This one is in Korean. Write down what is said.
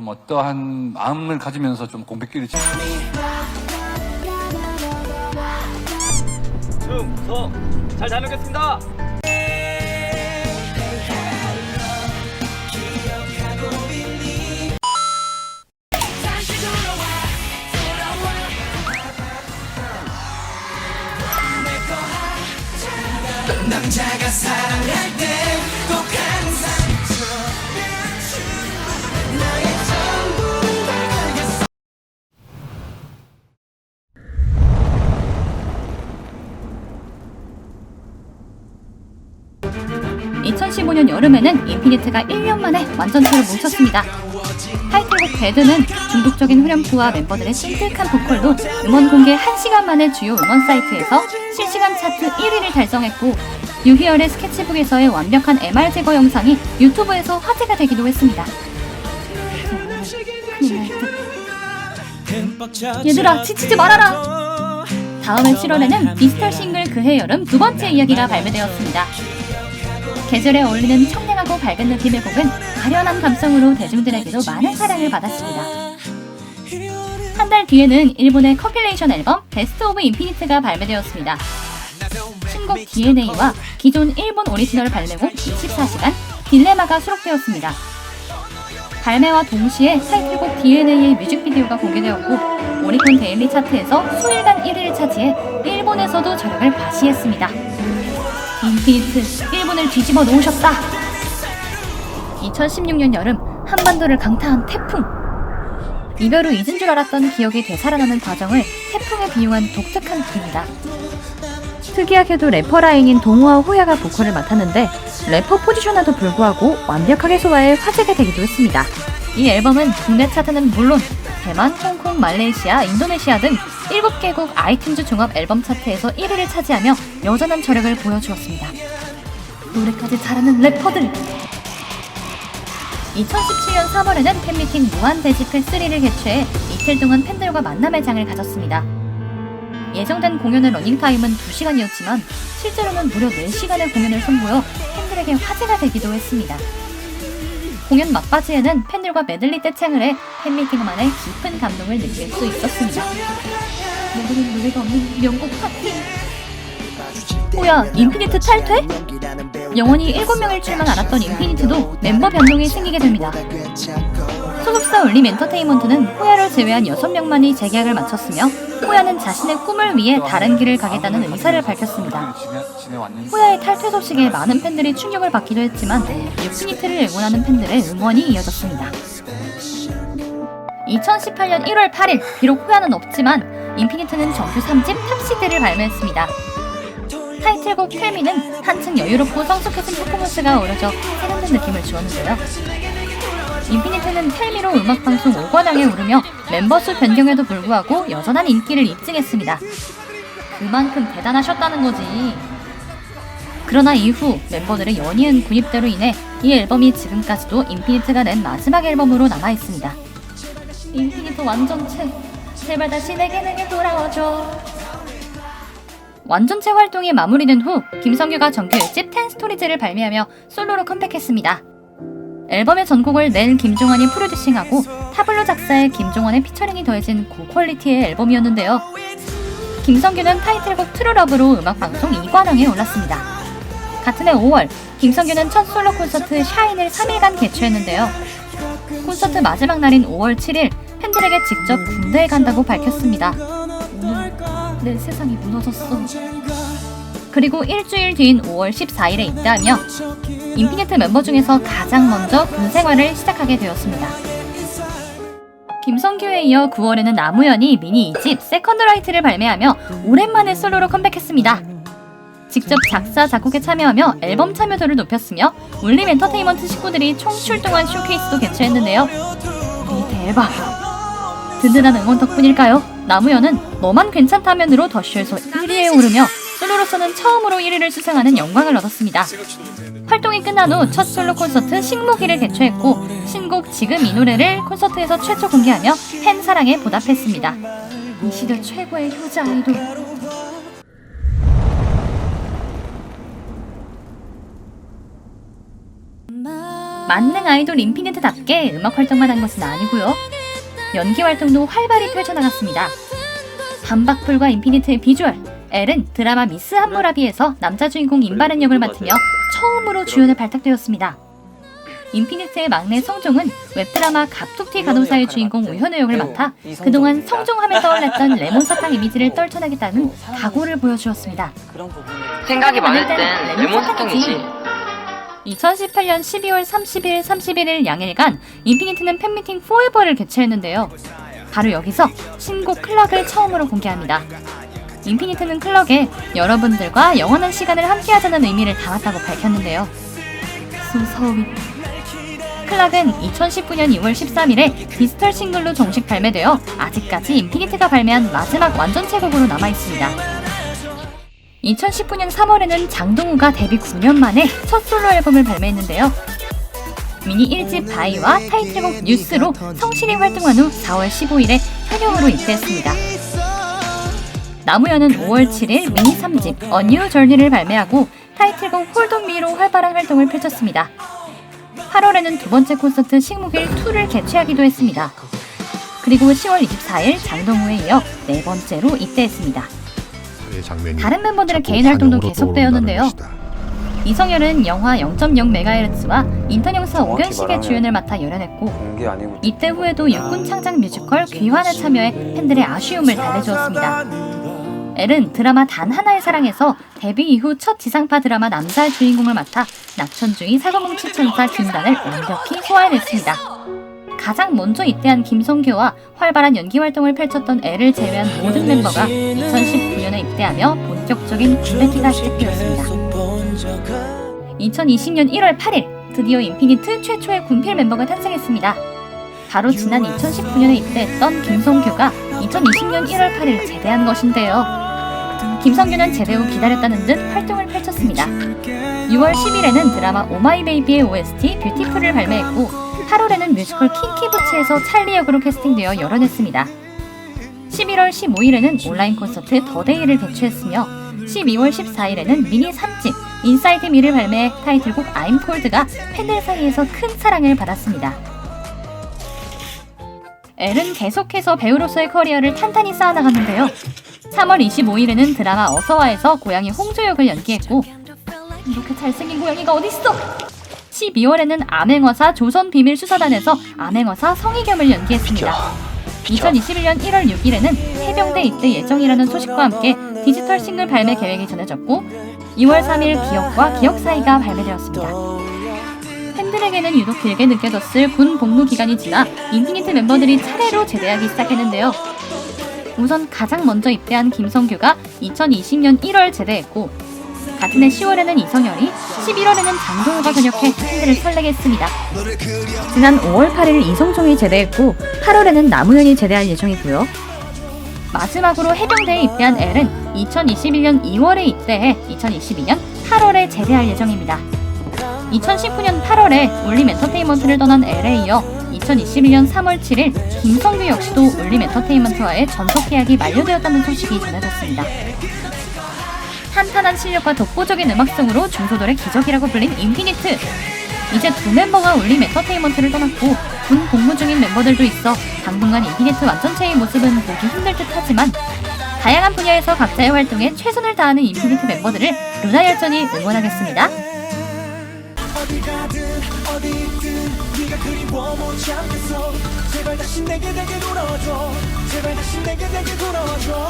좀 어떠한 마음을 가지면서 좀 공백기를 잘 다녀오겠습니다. 남자가 사랑할 때 꼭 항상 나의 전부를 알겠어. 2015년 여름에는 인피니트가 1년 만에 완전체로 뭉쳤습니다. 타이틀곡 배드는 중독적인 후렴구와 멤버들의 찐득한 보컬로 음원 공개 1시간 만에 주요 음원 사이트에서 실시간 차트 1위를 달성했고, 유희열의 스케치북에서의 완벽한 MR 제거 영상이 유튜브에서 화제가 되기도 했습니다. 얘들아, 지치지 말아라! 다음해 7월에는 디지털 싱글 그해 여름 두 번째 이야기가 발매되었습니다. 계절에 어울리는 청량하고 밝은 느낌의 곡은 아련한 감성으로 대중들에게도 많은 사랑을 받았습니다. 한 달 뒤에는 일본의 컴필레이션 앨범 베스트 오브 인피니트가 발매되었습니다. 신곡 DNA와 기존 일본 오리지널 발매곡 24시간 딜레마가 수록되었습니다. 발매와 동시에 타이틀곡 DNA의 뮤직비디오가 공개되었고, 오리콘 데일리 차트에서 수일간 1위를 차지해 일본에서도 저력을 과시했습니다. 인피니트, 일본을 뒤집어 놓으셨다! 2016년 여름, 한반도를 강타한 태풍. 이별 후 잊은 줄 알았던 기억이 되살아나는 과정을 태풍에 비유한 독특한 곡입니다. 특이하게도 래퍼 라인인 동우와 호야가 보컬을 맡았는데, 래퍼 포지션에도 불구하고 완벽하게 소화해 화제가 되기도 했습니다. 이 앨범은 국내 차트는 물론 대만, 홍콩, 말레이시아, 인도네시아 등 7개국 아이튠즈 종합 앨범 차트에서 1위를 차지하며 여전한 저력을 보여주었습니다. 노래까지 잘하는 래퍼들! 2017년 3월에는 팬미팅 무한 데지플 3를 개최해 이틀 동안 팬들과 만남의 장을 가졌습니다. 예정된 공연의 러닝타임은 2시간이었지만 실제로는 무려 4시간의 공연을 선보여 팬들에게 화제가 되기도 했습니다. 공연 막바지에는 팬들과 메들리 떼창을 해 팬미팅만의 깊은 감동을 느낄 수 있었습니다. 모르는 노래가 없는 명곡 파티! 뭐야, 인피니트 탈퇴? 영원히 7명일 줄만 알았던 인피니트도 멤버 변동이 생기게 됩니다. 소속사 울림 엔터테인먼트는 호야를 제외한 6명만이 재계약을 마쳤으며, 호야는 자신의 꿈을 위해 다른 길을 가겠다는 의사를 밝혔습니다. 호야의 탈퇴 소식에 많은 팬들이 충격을 받기도 했지만 인피니트를 응원하는 팬들의 응원이 이어졌습니다. 2018년 1월 8일, 비록 호야는 없지만 인피니트는 정규 3집 탑시드를 발매했습니다. 타이틀곡 텔미는 한층 여유롭고 성숙해진 퍼포먼스가 어우러져 세련된 느낌을 주었는데요. 인피니트는 텔미로 음악방송 5관왕에 오르며 멤버 수 변경에도 불구하고 여전한 인기를 입증했습니다. 그만큼 대단하셨다는 거지. 그러나 이후 멤버들의 연이은 군입대로 인해 이 앨범이 지금까지도 인피니트가 낸 마지막 앨범으로 남아있습니다. 인피니트 완전체, 제발 다시 내게 돌아와줘. 완전체 활동이 마무리된 후 김성규가 정규 1집 10스토리즈를 발매하며 솔로로 컴백했습니다. 앨범의 전곡을 낸 김종환이 프로듀싱하고 타블로 작사에 김종환의 피처링이 더해진 고퀄리티의 앨범이었는데요. 김성규는 타이틀곡 트루러브로 음악방송 2관왕에 올랐습니다. 같은 해 5월, 김성규는 첫 솔로 콘서트 샤인을 3일간 개최했는데요. 콘서트 마지막 날인 5월 7일, 팬들에게 직접 군대에 간다고 밝혔습니다. 오늘 내 세상이 무너졌어. 그리고 일주일 뒤인 5월 14일에 입대하며 인피니트 멤버 중에서 가장 먼저 군 생활을 시작하게 되었습니다. 김성규에 이어 9월에는 남우현이 미니 2집 세컨드라이트를 발매하며 오랜만에 솔로로 컴백했습니다. 직접 작사, 작곡에 참여하며 앨범 참여도를 높였으며 울림 엔터테인먼트 식구들이 총 출동한 쇼케이스도 개최했는데요. 이 대박! 든든한 응원 덕분일까요? 남우현은 너만 괜찮다면으로 더쇼에서 1위에 오르며 솔로로서는 처음으로 1위를 수상하는 영광을 얻었습니다. 활동이 끝난 후 첫 솔로 콘서트 식목일을 개최했고, 신곡 지금 이 노래를 콘서트에서 최초 공개하며 팬 사랑에 보답했습니다. 이 시대 최고의 효자 아이돌. 만능 아이돌 인피니트답게 음악 활동만 한 것은 아니고요. 연기 활동도 활발히 펼쳐나갔습니다. 반박불과 인피니트의 비주얼, 엘은 드라마 미스 함무라비에서 남자 주인공 임바른 역을 맡으며 처음으로 주연에 발탁되었습니다. 인피니트의 막내 성종은 웹드라마 갑툭튀 간호사의 주인공 우현우 역을 맡아 그동안 성종하면 떠올랐던 레몬 사탕 이미지를 떨쳐내겠다는 각오를 보여주었습니다. 생각이 많을 땐 레몬 사탕이지. 2018년 12월 30일, 31일 양일간 인피니트는 팬미팅 포에버를 개최했는데요. 바로 여기서 신곡 클럭을 처음으로 공개합니다. 인피니트는 클럭에 여러분들과 영원한 시간을 함께하자는 의미를 담았다고 밝혔는데요. 소서위 클락은 2019년 2월 13일에 디지털 싱글로 정식 발매되어 아직까지 인피니트가 발매한 마지막 완전체 곡으로 남아있습니다. 2019년 3월에는 장동우가 데뷔 9년 만에 첫 솔로 앨범을 발매했는데요. 미니 1집 바이와 타이틀곡 뉴스로 성실히 활동한 후 4월 15일에 현역으로 입대했습니다. 나무현은 5월 7일 미니 3집 A New Journey를 발매하고 타이틀곡 Hold On Me로 활발한 활동을 펼쳤습니다. 8월에는 두 번째 콘서트 식목일 2를 개최하기도 했습니다. 그리고 10월 24일 장동우에 이어 네 번째로 입대했습니다. 다른 멤버들의 개인 활동도 계속되었는데요. 이성열은 영화 0.0MHz와 인턴영사 오견식의 주연을 맡아 열연했고 입대 후에도 육군 창작 뮤지컬 귀환에 참여해 팬들의 아쉬움을 달래주었습니다. 엘은 드라마 단 하나의 사랑에서 데뷔 이후 첫 지상파 드라마 남자의 주인공을 맡아 낙천주의 사고뭉치 천사 김단을 완벽히 소화해냈습니다. 가장 먼저 입대한 김성규와 활발한 연기 활동을 펼쳤던 엘을 제외한 모든 멤버가 2019년에 입대하며 본격적인 군대기가 시작되었습니다. 2020년 1월 8일 드디어 인피니트 최초의 군필 멤버가 탄생했습니다. 바로 지난 2019년에 입대했던 김성규가 2020년 1월 8일 제대한 것인데요. 김성규는 제대 후 기다렸다는 듯 활동을 펼쳤습니다. 6월 10일에는 드라마 오마이베이비의 OST 뷰티풀을 발매했고 8월에는 뮤지컬 킹키부츠에서 찰리 역으로 캐스팅되어 열연했습니다. 11월 15일에는 온라인 콘서트 더데이를 개최했으며 12월 14일에는 미니 3집 인사이드 미를 발매해 타이틀곡 I'm Cold가 팬들 사이에서 큰 사랑을 받았습니다. 엘은 계속해서 배우로서의 커리어를 탄탄히 쌓아나갔는데요. 3월 25일에는 드라마 어서와에서 고양이 홍조 역을 연기했고 이렇게 잘생긴 고양이가 어딨어! 12월에는 암행어사 조선비밀수사단에서 암행어사 성희겸을 연기했습니다. 2021년 1월 6일에는 해병대 입대 예정이라는 소식과 함께 디지털 싱글 발매 계획이 전해졌고 2월 3일 기억과 기억 사이가 발매되었습니다. 팬들에게는 유독 길게 느껴졌을 군 복무 기간이 지나 인피니트 멤버들이 차례로 제대하기 시작했는데요. 우선 가장 먼저 입대한 김성규가 2020년 1월 제대했고 같은 해 10월에는 이성열이, 11월에는 장동우가 전역해 팬들을 설레게 했습니다. 지난 5월 8일 이성종이 제대했고 8월에는 나무현이 제대할 예정이고요. 마지막으로 해병대에 입대한 엘은 2021년 2월에 입대해 2022년 8월에 제대할 예정입니다. 2019년 8월에 울림 엔터테인먼트를 떠난 엘에 이어 2021년 3월 7일 김성규 역시도 울림 엔터테인먼트와의 전속 계약이 만료되었다는 소식이 전해졌습니다. 탄탄한 실력과 독보적인 음악성으로 중소돌의 기적이라고 불린 인피니트. 이제 두 멤버가 울림 엔터테인먼트를 떠났고 군 복무 중인 멤버들도 있어 당분간 인피니트 완전체의 모습은 보기 힘들 듯 하지만 다양한 분야에서 각자의 활동에 최선을 다하는 인피니트 멤버들을 루나 열전이 응원하겠습니다. 어디 가든 어디든 네가 그리워 못 참겠어. 제발 다시 내게 돌아와줘. 제발 다시 내게 돌아와줘.